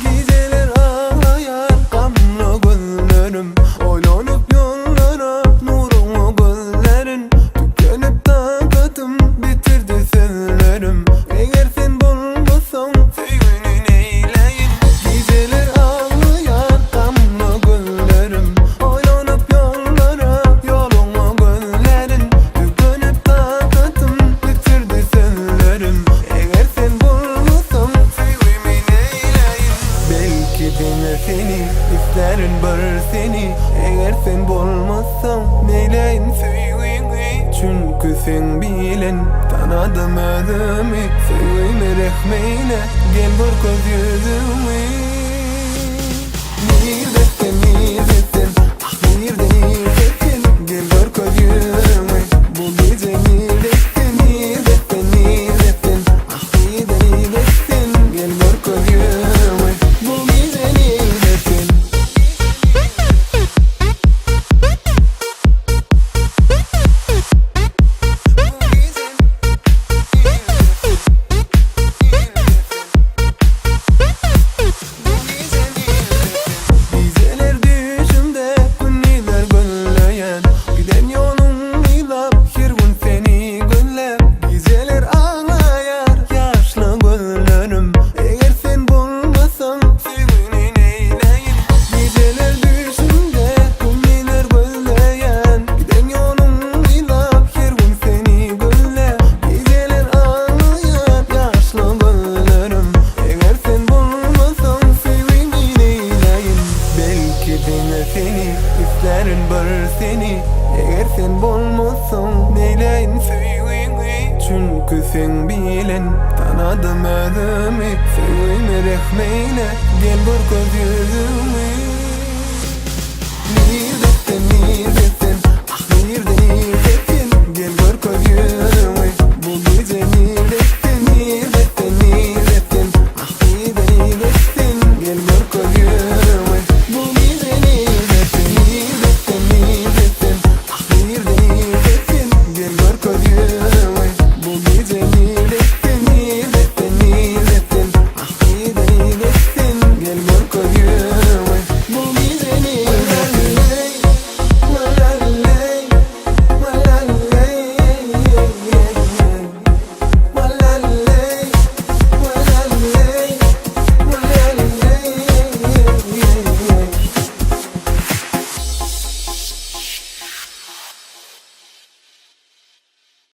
Geceler ağlayan kanlı gözlerim, oylanıp yollara nurunu gözlerin. Tükenip takatım bitirdi sözlerim, eğer sen bulmasan sevgini neyleyin. Geceler ağlayan kanlı gözlerim, oylanıp yollara yolunu gözlerin. Tükenip takatım bitirdi sözlerim, eğer sen bulmasan sevgimi neyleyin. Belki dinle seni, isterim bir seni, eğer sen bulmazsan neyleyin sevgini. Çünkü sen bilen tanıdım özümü, sevgimi rehmeyle gel bir göz yüzümü. Neredesin, neredesin, ah neredesin, gel bir göz yüzümü. Bu gece neredesin, neredesin, neredesin, ah neredesin, gel bir göz yüzümü. Bu gece neredesin? Geceler düşümde günler gönleyen, giden yolum ilap her gün seni gönlep. Geceler ağlayar yaşlı gözlerim, eğer sen bulmasan sevgini neyleyin. Geceler düşümde günler gönleyen, giden yolum ilap her gün seni gönlep. Geceler ağlayar yaşlı gözlerim, eğer sen bulmasan sevgini neyleyin. Belki dinle seni, isterim bir seni, eğer sen bulmasan neyleyin sevgini. Çünkü sen bilen tanıdım özümü, sevgimi rehmeyle gel bir göz yüzümü. Neredesin, neredesin, ah neredesin.